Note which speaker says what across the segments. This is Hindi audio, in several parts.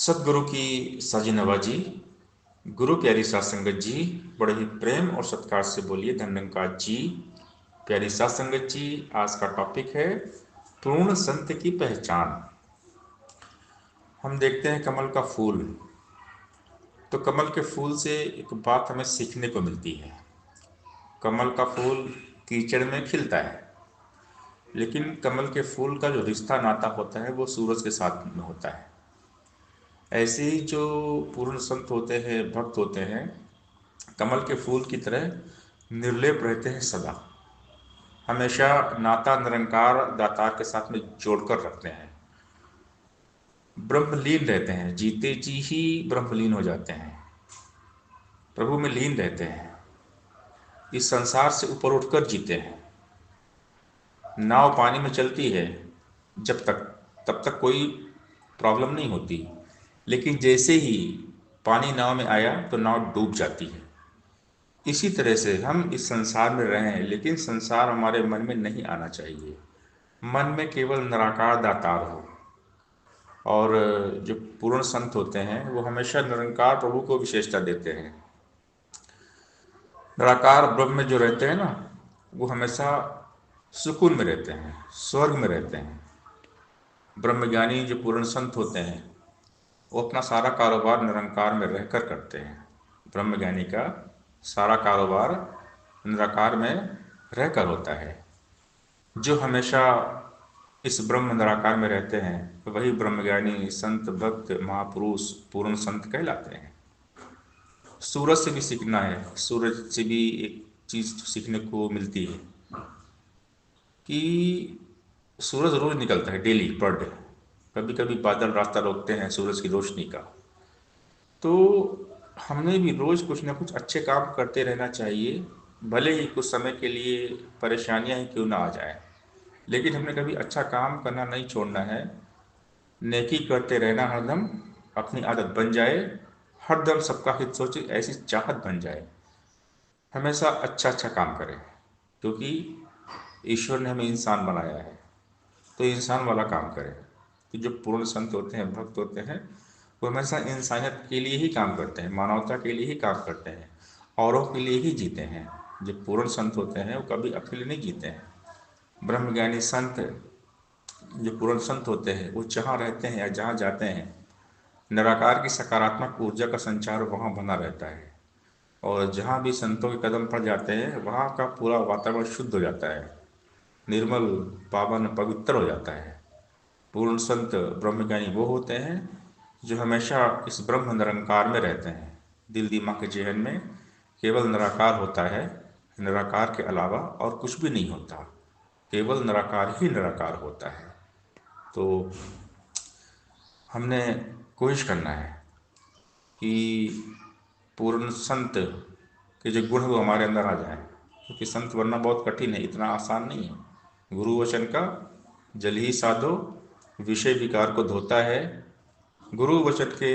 Speaker 1: सतगुरु की साजी नवाजी। गुरु प्यारी सात संगत जी, बड़े ही प्रेम और सत्कार से बोलिए धन्यवाद जी। प्यारी सात संगत जी, आज का टॉपिक है पूर्ण संत की पहचान। हम देखते हैं कमल का फूल, तो कमल के फूल से एक बात हमें सीखने को मिलती है। कमल का फूल कीचड़ में खिलता है, लेकिन कमल के फूल का जो रिश्ता नाता होता है वो सूरज के साथ में होता है। ऐसे ही जो पूर्ण संत होते हैं, भक्त होते हैं, कमल के फूल की तरह निर्लेप रहते हैं सदा। हमेशा नाता निरंकार दातार के साथ में जोड़कर रखते हैं। ब्रह्मलीन रहते हैं, जीते जी ही ब्रह्मलीन हो जाते हैं, प्रभु में लीन रहते हैं। इस संसार से ऊपर उठकर जीते हैं। नाव पानी में चलती है जब तक, तब तक कोई प्रॉब्लम नहीं होती, लेकिन जैसे ही पानी नाव में आया तो नाव डूब जाती है। इसी तरह से हम इस संसार में रहें, लेकिन संसार हमारे मन में नहीं आना चाहिए। मन में केवल निराकार दातार हो। और जो पूर्ण संत होते हैं वो हमेशा निरंकार प्रभु को विशेषता देते हैं। निराकार ब्रह्म में जो रहते हैं ना, वो हमेशा सुकून में रहते हैं, स्वर्ग में रहते हैं। ब्रह्मज्ञानी जो पूर्ण संत होते हैं वो अपना सारा कारोबार निरंकार में रहकर करते हैं। ब्रह्मज्ञानी का सारा कारोबार निराकार में रहकर होता है। जो हमेशा इस ब्रह्म निराकार में रहते हैं वही ब्रह्मज्ञानी संत भक्त महापुरुष पूर्ण संत कहलाते हैं। सूरज से भी सीखना है। सूरज से भी एक चीज सीखने को मिलती है कि सूरज रोज निकलता है, डेली पर डे। कभी कभी बादल रास्ता रोकते हैं सूरज की रोशनी का। तो हमें भी रोज कुछ ना कुछ अच्छे काम करते रहना चाहिए, भले ही कुछ समय के लिए परेशानियां ही क्यों ना आ जाए, लेकिन हमने कभी अच्छा काम करना नहीं छोड़ना है। नेकी करते रहना हरदम अपनी आदत बन जाए। हरदम सबका हित सोचे, ऐसी चाहत बन जाए। हमेशा अच्छा अच्छा काम करें, क्योंकि ईश्वर ने हमें इंसान बनाया है, तो इंसान वाला काम करें। तो जो पूर्ण संत होते हैं, भक्त होते हैं, वो हमेशा इंसानियत के लिए ही काम करते हैं, मानवता के लिए ही काम करते हैं, औरों के लिए ही जीते हैं। जो पूर्ण संत होते हैं वो कभी अकेले नहीं जीते हैं। ब्रह्मज्ञानी संत, जो पूर्ण संत होते हैं, वो जहाँ रहते हैं या जहाँ जाते हैं, निराकार की सकारात्मक ऊर्जा का संचार वहाँ बना रहता है। और जहाँ भी संतों के कदम पड़ जाते हैं वहाँ का पूरा वातावरण शुद्ध हो जाता है, निर्मल पावन पवित्र हो जाता है। पूर्ण संत ब्रह्मज्ञानी वो होते हैं जो हमेशा इस ब्रह्म निरंकार में रहते हैं। दिल दिमाग के जहन में केवल निराकार होता है। निराकार के अलावा और कुछ भी नहीं होता, केवल निराकार ही निराकार होता है। तो हमने कोशिश करना है कि पूर्ण संत के जो गुण वो हमारे अंदर आ जाए, क्योंकि संत बनना बहुत कठिन है, इतना आसान नहीं है। गुरु वचन का जल ही साधो, विषय विकार को धोता है। गुरु वचन के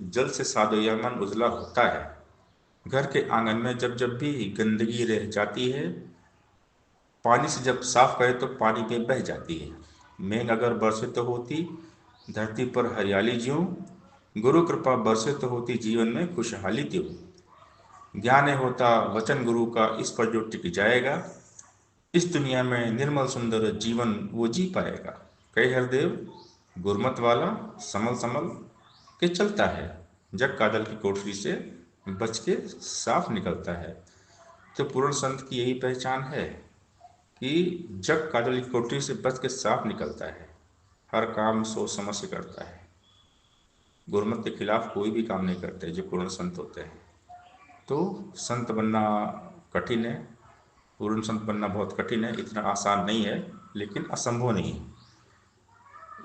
Speaker 1: जल से साधो यह मन उजला होता है। घर के आंगन में जब जब भी गंदगी रह जाती है, पानी से जब साफ करे तो पानी पे बह जाती है। मेघ अगर बरसे तो होती धरती पर हरियाली ज्यों, गुरु कृपा बरसे तो होती जीवन में खुशहाली त्यों। ज्ञान है होता वचन गुरु का, इस पर जो टिक जाएगा, इस दुनिया में निर्मल सुंदर जीवन वो जी पाएगा। कई हरदेव गुरमत वाला समल समल के चलता है, जग काजल की कोठरी से बच के साफ निकलता है। तो पूर्ण संत की यही पहचान है कि जग काजल की कोठरी से बच के साफ निकलता है, हर काम सोच समझ से करता है। गुरमत के खिलाफ कोई भी काम नहीं करते जो पूर्ण संत होते हैं। तो संत बनना कठिन है, पूर्ण संत बनना बहुत कठिन है, इतना आसान नहीं है, लेकिन असंभव नहीं है।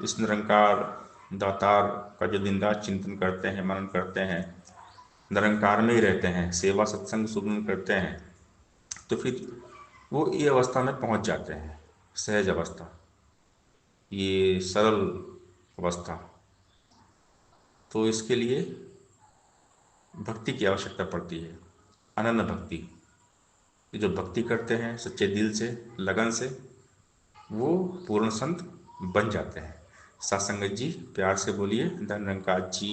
Speaker 1: इस निरंकार दातार का जो दिन रात चिंतन करते हैं, मनन करते हैं, निरंकार में ही रहते हैं, सेवा सत्संग सुगम करते हैं, तो फिर वो ये अवस्था में पहुंच जाते हैं, सहज अवस्था, ये सरल अवस्था। तो इसके लिए भक्ति की आवश्यकता पड़ती है, अनन्य भक्ति। ये जो भक्ति करते हैं सच्चे दिल से, लगन से, वो पूर्ण संत बन जाते हैं। सासंगत जी प्यार से बोलिए, धन निरंकार जी